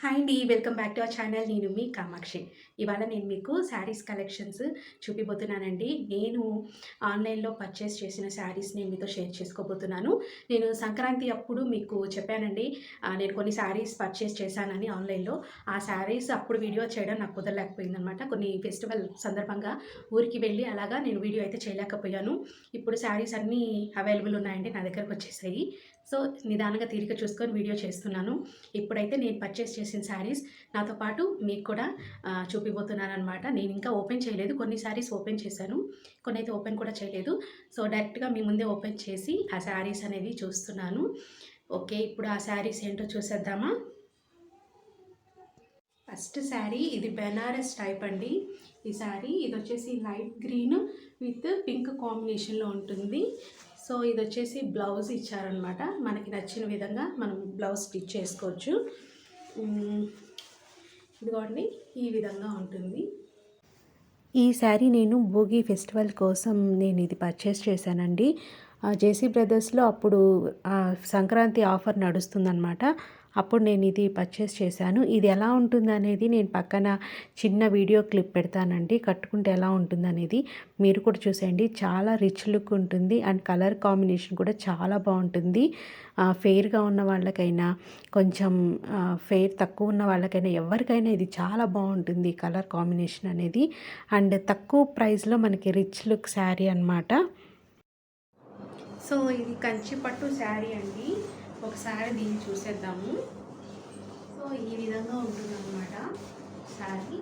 Hi అండి. Welcome back to our channel. నేను మీ కామాక్షి. ఇవాళ నేను మీకు శారీస్ కలెక్షన్స్ చూపిబోతున్నానండి. నేను ఆన్‌లైన్‌లో పర్చేస్ చేసిన శారీస్ నేను మీతో షేర్ చేసుకోబోతున్నాను. నేను సంక్రాంతి అప్పుడు మీకు చెప్పానండి. నేను కొన్ని శారీస్ పర్చేస్ చేశానని ఆన్‌లైన్‌లో. ఆ శారీస్ అప్పుడు వీడియో చేయడం నాకు కుదరలేకపోయిందనమాట. కొన్ని ఫెస్టివల్ సందర్భంగా ఊరికి వెళ్ళి అలాగా నేను వీడియో అయితే చేయలేకపోయాను. ఇప్పుడు శారీస్ అన్నీ అవైలబుల్ ఉన్నాయండి. నా దగ్గరకొచ్చేసాయి. సో, నిదానంగా తీరిక చూసుకొని వీడియో చేస్తున్నాను. ఇప్పుడైతే నేను పర్చేస్ చేసిన శారీస్ నాతో పాటు మీకు కూడా చూపిబోతున్నాననమాట. నేను ఇంకా ఓపెన్ చేయలేదు. కొన్ని శారీస్ ఓపెన్ చేశాను. కొన్నైతే ఓపెన్ కూడా చేయలేదు. సో, డైరెక్ట్‌గా మీ ముందే ఓపెన్ చేసి ఆ శారీస్ అనేవి చూస్తున్నాను. ఓకే. ఇప్పుడు ఆ శారీస్ ఏంటో చూసేద్దామా? ఫస్ట్ శారీ ఇది బెనారస్ టైప్ అండి. ఈ శారీ ఇదొచ్చేసి లైట్ గ్రీన్ విత్ పింక్ కాంబినేషన్‌లో ఉంటుంది. సో, ఇదొచ్చేసి బ్లౌజ్ ఇచ్చారనమాట. మనకి నచ్చిన విధంగా మనం బ్లౌజ్ స్టిచ్ చేసుకోవచ్చు. ఇదిగోండి ఈ విధంగా ఉంటుంది. ఈ శారీ నేను భోగి ఫెస్టివల్ కోసం నేను ఇది పర్చేస్ చేశానండి. జేసీ బ్రదర్స్‌లో అప్పుడు సంక్రాంతి ఆఫర్ నడుస్తుందనమాట. అప్పుడు నేను ఇది పర్చేస్ చేశాను. ఇది ఎలా ఉంటుందనేది నేను పక్కన చిన్న వీడియో క్లిప్ పెడతానండి. కట్టుకుంటే ఎలా ఉంటుందనేది మీరు కూడా చూసేయండి. చాలా రిచ్ లుక్ ఉంటుంది అండ్ కలర్ కాంబినేషన్ కూడా చాలా బాగుంటుంది. ఫెయిర్‌గా ఉన్న వాళ్ళకైనా కొంచెం ఫెయిర్ తక్కువ ఉన్న వాళ్ళకైనా ఎవరికైనా ఇది చాలా బాగుంటుంది కలర్ కాంబినేషన్ అనేది. అండ్ తక్కువ ప్రైస్‌లో మనకి రిచ్ లుక్ శారీ అనమాట. సో, ఇది కంచి పట్టు శారీ అండి. ఒకసారి దీన్ని చూసేద్దాము. సో, ఈ విధంగా ఉంటుందన్నమాట శారీ.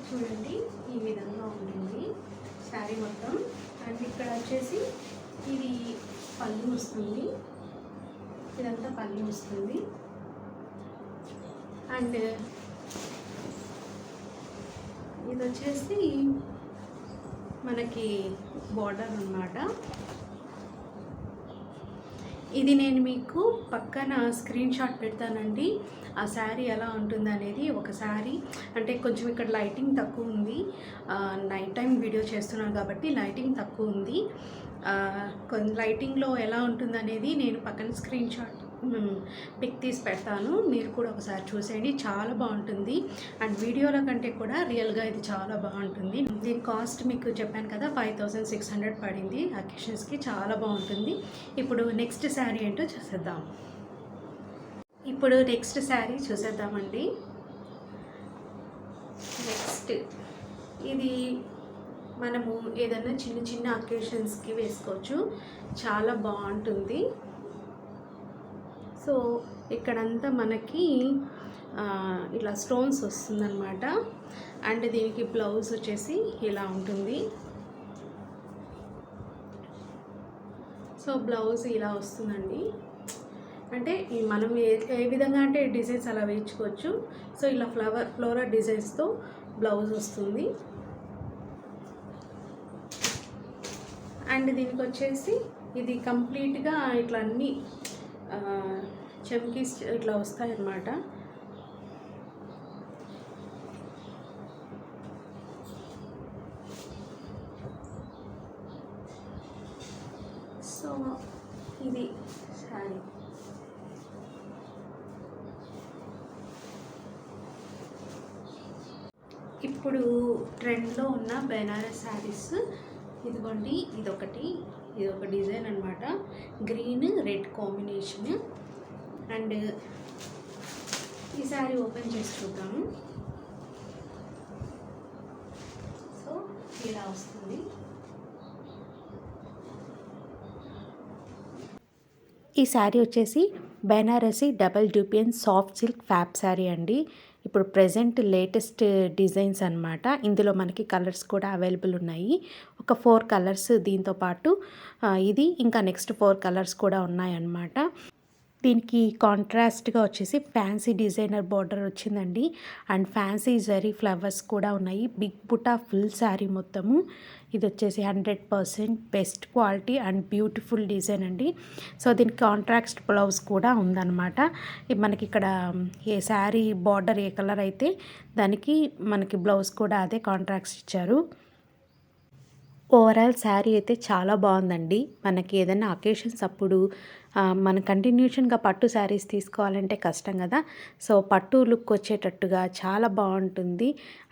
చూడండి ఈ విధంగా ఉంటుంది శారీ మొత్తం. అండ్ ఇక్కడ వచ్చేసి ఇది పళ్ళు వస్తుంది. ఇదంతా పళ్ళు వస్తుంది. అండ్ ఇది వచ్చేసి మనకి బార్డర్ అన్నమాట. ఇది నేను మీకు పక్కన స్క్రీన్ షాట్ పెడతానండి. ఆ శారీ ఎలా ఉంటుందనేది. ఒకసారి అంటే కొంచెం ఇక్కడ లైటింగ్ తక్కువ ఉంది. నైట్ టైం వీడియో చేస్తున్నాను కాబట్టి లైటింగ్ తక్కువ ఉంది. లైటింగ్లో ఎలా ఉంటుందనేది నేను పక్కన స్క్రీన్ షాట్ పిక్ తీసి పెడతాను. మీరు కూడా ఒకసారి చూసేయండి. చాలా బాగుంటుంది. అండ్ వీడియోల కంటే కూడా రియల్గా ఇది చాలా బాగుంటుంది. దీని కాస్ట్ మీకు చెప్పాను కదా 5600 పడింది. అకేషన్స్కి చాలా బాగుంటుంది. ఇప్పుడు నెక్స్ట్ శారీ ఏంటో చూసేద్దాం. ఇప్పుడు నెక్స్ట్ శారీ చూసేద్దామండి. నెక్స్ట్ ఇది మనము ఏదైనా చిన్న చిన్న అకేషన్స్కి వేసుకోవచ్చు. చాలా బాగుంటుంది. సో, ఇక్కడంతా మనకి ఇలా స్టోన్స్ వస్తుందన్నమాట. అండ్ దీనికి బ్లౌజ్ వచ్చేసి ఇలా ఉంటుంది. సో, బ్లౌజ్ ఇలా వస్తుందండి. అంటే మనం ఏ విధంగా అంటే డిజైన్స్ అలా వేయించుకోవచ్చు. సో, ఇలా ఫ్లోరల్ డిజైన్స్తో బ్లౌజ్ వస్తుంది. అండ్ దీనికి వచ్చేసి ఇది కంప్లీట్గా ఇట్లా అన్నీ చమ్కీస్ ఇట్లా వస్తాయన్నమాట. సో, ఇది శారీ. ఇప్పుడు ట్రెండ్లో ఉన్న బెనారస్ శారీస్ ఇదిగోండి. ఇదొక డిజైన్ అనమాట. Green red combination. అండ్ ఈ శారీ ఓపెన్ చేసి చూద్దాము. సో, ఇలా వస్తుంది. ఈ శారీ వచ్చేసి Banarasi double dupion soft silk fab sari అండి. ఇప్పుడు ప్రెజెంట్ లేటెస్ట్ డిజైన్స్ అనమాట. ఇందులో మనకి కలర్స్ కూడా అవైలబుల్ ఉన్నాయి. ఒక 4 కలర్స్ దీంతో పాటు ఇది ఇంకా నెక్స్ట్ 4 కలర్స్ కూడా ఉన్నాయన్నమాట. దీనికి కాంట్రాస్ట్గా వచ్చేసి ఫ్యాన్సీ డిజైనర్ బార్డర్ వచ్చిందండి. అండ్ ఫ్యాన్సీ జరీ ఫ్లవర్స్ కూడా ఉన్నాయి. బిగ్ బుటా ఫుల్ శారీ మొత్తము. ఇది వచ్చేసి 100% best quality and beautiful design అండి. సో, దీనికి కాంట్రాస్ట్ బ్లౌజ్ కూడా ఉందన్నమాట. మనకి ఇక్కడ ఏ శారీ బార్డర్ ఏ కలర్ అయితే దానికి మనకి బ్లౌజ్ కూడా అదే కాంట్రాస్ట్ ఇచ్చారు. ఓవరాల్ శారీ అయితే చాలా బాగుందండి. మనకి ఏదైనా అకేషన్స్ అప్పుడు మనం కంటిన్యూషన్‌గా పట్టు శారీస్ తీసుకోవాలంటే కష్టం కదా! సో, పట్టు లుక్ వచ్చేటట్టుగా చాలా బాగుంటుంది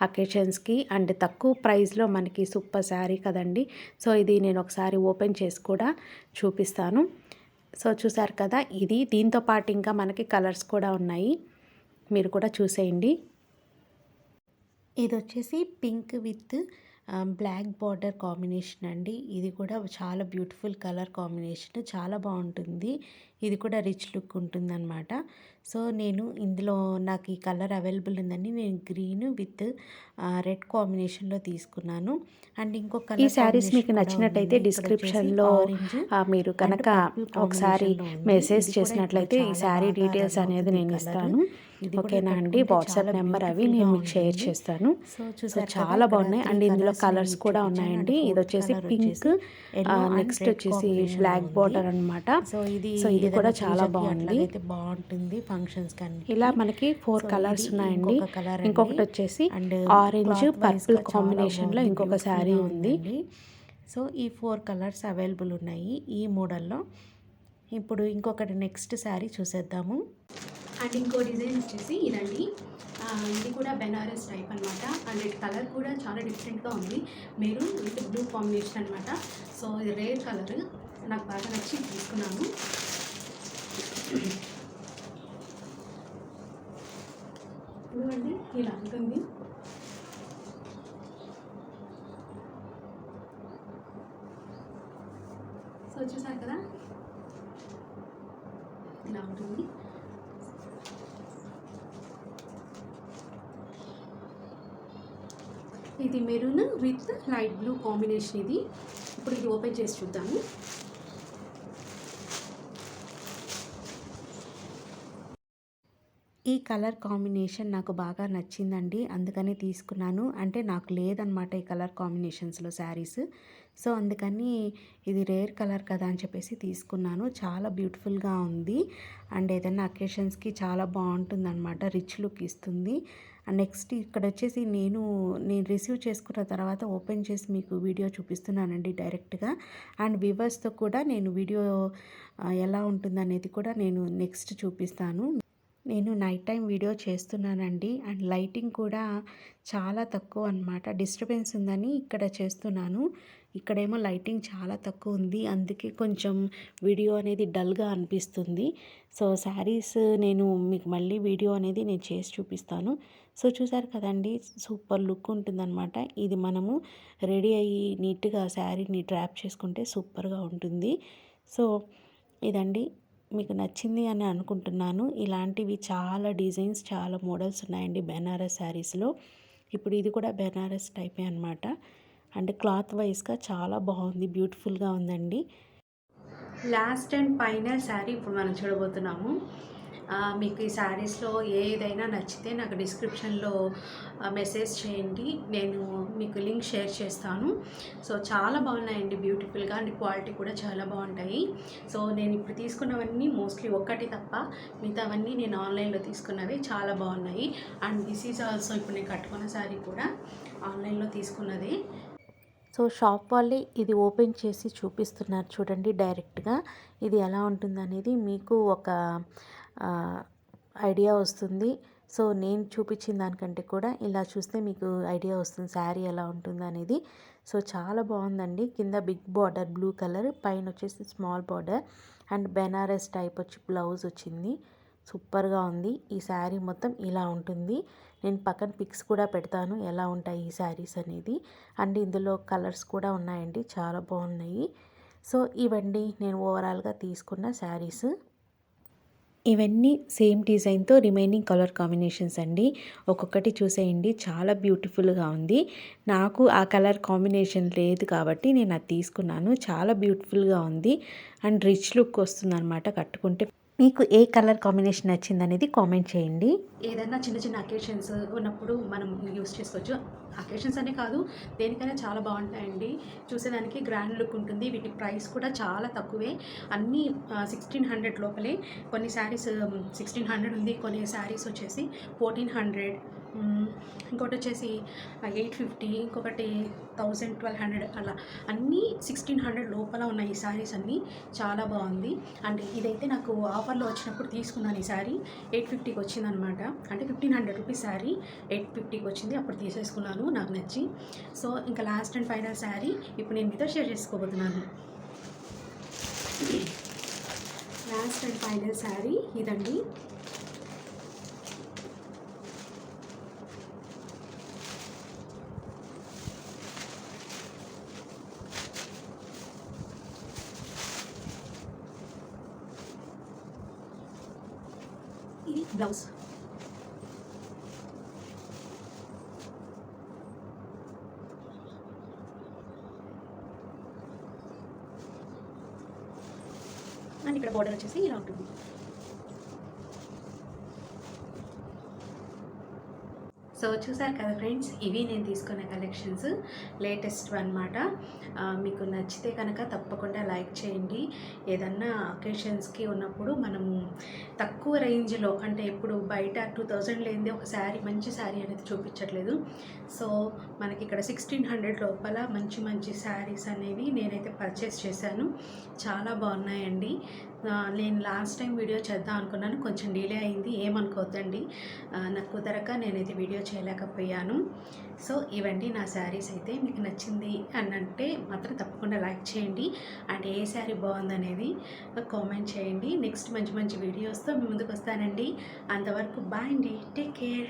అకేషన్స్‌కి. అండ్ తక్కువ ప్రైస్‌లో మనకి సూపర్ శారీ కదండీ! సో, ఇది నేను ఒకసారి ఓపెన్ చేసి కూడా చూపిస్తాను. సో, చూసారు కదా! ఇది దీంతో పాటు ఇంకా మనకి కలర్స్ కూడా ఉన్నాయి. మీరు కూడా చూసేయండి. ఇదొచ్చేసి pink with black border combination అండి. ఇది కూడా చాలా బ్యూటిఫుల్ కలర్ కాంబినేషన్. చాలా బాగుంటుంది. ఇది కూడా రిచ్ లుక్ ఉంటుందన్నమాట. సో, నేను ఇందులో నాకు ఈ కలర్ అవైలబుల్ ఉందని నేను గ్రీన్ విత్ రెడ్ కాంబినేషన్‌లో తీసుకున్నాను. అండ్ ఇంకో ఈ కలర్ శారీస్ మీకు కాంబినేషన్ కూడా నచ్చినట్టయితే ఉంది. ఇక్కడ వచ్చేసి డిస్క్రిప్షన్‌లో ఆరెంజ్ మీరు అండ్ కనుక పర్పుల్ ఒకసారి కాంబినేషన్‌లో ఉంది. మెసేజ్ ఇది కూడా ఇప్పుడు చేసినట్లయితే ఈ చాలా శారీ బాగా డీటెయిల్స్ రన్ అనేది అవుతుంది నేను కలర్. ఇస్తాను. ఇది కూడా ఓకేనా అండి? కట్టుకుంటే వాట్సాప్ చాలా నెంబర్ అవి బ్యూటిఫుల్‌గా నేను మీకు షేర్ ఉంటుంది. చేస్తాను. సో, సో, చూసారు కదా! చాలా ఇక్కడ బాగున్నాయి. 3 అండ్ ఇందులో కలర్స్ నేను కలర్స్ మీకు కూడా చూపించాను. ఉన్నాయండి. అండ్ ఇది ఫోర్త్ వచ్చేసి కలర్ పింక్, వచ్చేసి యెల్లో అండ్ నెక్స్ట్ రెడ్ వచ్చేసి కాంబినేషన్‌లో బ్లాక్ ఉంది. బార్డర్ అనమాట. సో, ఇది సో, ఇది కూడా ఏదైనా చాలా పూజకి బాగుంది. అట్లాగైతే బాగుంటుంది ఫంక్షన్స్‌కి ఇలా అన్నిటికి. మనకి 4 సో, కలర్స్ ఇది ఉన్నాయండి. ఇంకొక కలర్ అండి. ఇంకొకటి వచ్చేసి అండ్ ఆరెంజ్, క్లాత్ పర్పుల్ వైస్‌గా చాలా కాంబినేషన్‌లో బాగుంది. ఇంకొక శారీ బ్యూటిఫుల్‌గా ఉంది. ఉందండి. సో, ఈ 4 కలర్స్ అవైలబుల్ ఉన్నాయి ఈ మోడల్‌లో. ఇప్పుడు ఇంకొకటి నెక్స్ట్ శారీ చూసేద్దాము. అండ్ ఇంకో డిజైన్ వచ్చేసి ఇదండి. ఇది కూడా బెనారస్ టైప్ అనమాట. అండ్ ఇది కలర్ కూడా చాలా డిఫరెంట్గా ఉంది. మెరూన్ విత్ బ్లూ కాంబినేషన్ అనమాట. సో, ఇది రేర్ కలర్. నాకు బాగా నచ్చి తీసుకున్నాను. చూడండి ఇలా ఉంటుంది. సో, చూసారు కదా ఇలా ఉంటుంది. ఇది maroon with light blue combination ఇది. ఇప్పుడు ఇది ఓపెన్ చేసి చూద్దాము. ఈ కలర్ కాంబినేషన్ నాకు బాగా నచ్చిందండి. అందుకని తీసుకున్నాను. అంటే నాకు లేదనమాట ఈ కలర్ కాంబినేషన్స్‌లో శారీస్. సో, అందుకని ఇది రేర్ కలర్ కదా అని చెప్పేసి తీసుకున్నాను. చాలా బ్యూటిఫుల్‌గా ఉంది. అండ్ ఏదైనా అకేషన్స్‌కి చాలా బాగుంటుందన్నమాట. రిచ్ లుక్ ఇస్తుంది. అండ్ నెక్స్ట్ ఇక్కడ వచ్చేసి నేను రిసీవ్ చేసుకున్న తర్వాత ఓపెన్ చేసి మీకు వీడియో చూపిస్తున్నానండి డైరెక్ట్‌గా. అండ్ వ్యూవర్స్‌తో కూడా నేను వీడియో ఎలా ఉంటుందనేది కూడా నేను నెక్స్ట్ చూపిస్తాను. నేను నైట్ టైం వీడియో చేస్తున్నానండి. అండ్ లైటింగ్ కూడా చాలా తక్కువ అనమాట. డిస్టర్బెన్స్ ఉందని ఇక్కడ చేస్తున్నాను. ఇక్కడేమో లైటింగ్ చాలా తక్కువ ఉంది. అందుకే కొంచెం వీడియో అనేది డల్గా అనిపిస్తుంది. సో, శారీస్ నేను మీకు మళ్ళీ వీడియో అనేది నేను చేసి చూపిస్తాను. సో, చూసారు కదండి, సూపర్ లుక్ ఉంటుందన్నమాట. ఇది మనము రెడీ అయ్యి నీట్గా శారీని డ్రాప్ చేసుకుంటే సూపర్గా ఉంటుంది. సో, ఇదండి. మీకు నచ్చింది అని అనుకుంటున్నాను. ఇలాంటివి చాలా డిజైన్స్, చాలా మోడల్స్ ఉన్నాయండి బెనారస్ శారీస్‌లో. ఇప్పుడు ఇది కూడా బెనారస్ టైపే అనమాట. అంటే క్లాత్ వైస్‌గా చాలా బాగుంది. బ్యూటిఫుల్‌గా ఉందండి. లాస్ట్ అండ్ ఫైనల్ శారీ ఇప్పుడు మనం చూడబోతున్నాము. మీకు ఈ శారీస్‌లో ఏదైనా నచ్చితే నాకు డిస్క్రిప్షన్‌లో మెసేజ్ చేయండి. నేను మీకు లింక్ షేర్ చేస్తాను. సో, చాలా బాగున్నాయండి బ్యూటిఫుల్‌గా. అండ్ క్వాలిటీ కూడా చాలా బాగుంటాయి. సో, నేను ఇప్పుడు తీసుకున్నవన్నీ మోస్ట్లీ ఒక్కటి తప్ప మిగతావన్నీ నేను ఆన్లైన్‌లో తీసుకున్నవి చాలా బాగున్నాయి. అండ్ దిస్ ఈజ్ ఆల్సో ఇప్పుడు నేను కట్టుకున్న శారీ కూడా ఆన్లైన్‌లో తీసుకున్నది. సో, షాప్ వాళ్ళే ఇది ఓపెన్ చేసి చూపిస్తున్నారు చూడండి డైరెక్ట్‌గా. ఇది ఎలా ఉంటుందనేది మీకు ఒక ఐడియా వస్తుంది. సో, నేను చూపించిన దానికంటే కూడా ఇలా చూస్తే మీకు ఐడియా వస్తుంది శారీ ఎలా ఉంటుందనేది. సో, చాలా బాగుందండి. కింద బిగ్ బార్డర్ బ్లూ కలర్, పైన వచ్చేసి small border and Banaras type వచ్చి బ్లౌజ్ వచ్చింది. సూపర్గా ఉంది. ఈ శారీ మొత్తం ఇలా ఉంటుంది. నేను పక్కన పిక్స్ కూడా పెడతాను ఎలా ఉంటాయి ఈ శారీస్ అనేది. అండ్ ఇందులో కలర్స్ కూడా ఉన్నాయండి, చాలా బాగున్నాయి. సో, ఇవండి నేను ఓవరాల్గా తీసుకున్న శారీస్. ఇవన్నీ సేమ్ డిజైన్తో రిమైనింగ్ కలర్ కాంబినేషన్స్ అండి. ఒక్కొక్కటి చూసేయండి, చాలా బ్యూటిఫుల్గా ఉంది. నాకు ఆ కలర్ కాంబినేషన్ లేదు కాబట్టి నేను అది తీసుకున్నాను. చాలా బ్యూటిఫుల్గా ఉంది అండ్ రిచ్ లుక్ వస్తుందన్నమాట కట్టుకుంటే. మీకు ఏ కలర్ కాంబినేషన్ నచ్చిందనేది కామెంట్ చేయండి. ఏదైనా చిన్న చిన్న అకేషన్స్ ఉన్నప్పుడు మనం యూస్ చేసుకోవచ్చు. అకేషన్స్ అనే కాదు, దేనికైనా చాలా బాగుంటాయండి. చూసేదానికి గ్రాండ్ లుక్ ఉంటుంది. వీటి ప్రైస్ కూడా చాలా తక్కువే. అన్నీ 1600 లోపలే. కొన్ని శారీస్ 1600 ఉంది. కొన్ని శారీస్ వచ్చేసి 1400 ఇంకోటి వచ్చేసి 850, ఇంకొకటి 1000, 1200 అలా అన్నీ 1600 లోపల ఉన్నాయి ఈ శారీస్ అన్నీ. చాలా బాగుంది. అండ్ ఇదైతే నాకు ఆఫర్లో వచ్చినప్పుడు తీసుకున్నాను. ఈ శారీ 850కి వచ్చిందనమాట. అంటే 1500 రూపీస్ శారీ 850కి వచ్చింది. అప్పుడు తీసేసుకున్నాను నాకు నచ్చి. సో ఇంకా లాస్ట్ అండ్ ఫైనల్ శారీ ఇప్పుడు నేను మీతో షేర్ చేసుకోబోతున్నాను. లాస్ట్ అండ్ ఫైనల్ శారీ ఇదండి. ఇది బ్లౌజ్. అండ్ ఇక్కడ బోర్డర్ వచ్చేసి ఇలా ఉంటుంది. సో చూసారు కదా ఫ్రెండ్స్, ఇవి నేను తీసుకున్న కలెక్షన్స్ లేటెస్ట్ అనమాట. మీకు నచ్చితే కనుక తప్పకుండా లైక్ చేయండి. ఏదన్నా అకేషన్స్కి ఉన్నప్పుడు మనము తక్కువ రేంజ్లో, అంటే ఇప్పుడు బయట 2000 లేనిది ఒక శారీ, మంచి శారీ అనేది చూపించట్లేదు. సో మనకి ఇక్కడ 1600 లోపల మంచి మంచి శారీస్ అనేవి నేనైతే పర్చేస్ చేశాను. చాలా బాగున్నాయండి. నేను లాస్ట్ టైం వీడియో చేద్దాం అనుకున్నాను, కొంచెం డిలే అయింది, ఏమనుకోవద్దండి. నాకు కుదరక నేనైతే వీడియో చేయలేకపోయాను. సో ఇవండి నా శారీస్. అయితే మీకు నచ్చింది అని అంటే మాత్రం తప్పకుండా లైక్ చేయండి. అండ్ ఏ శారీ బాగుందనేది కామెంట్ చేయండి. నెక్స్ట్ మంచి మంచి వీడియోస్తో మీ ముందుకు వస్తానండి. అంతవరకు బాయ్ అండి, టేక్ కేర్.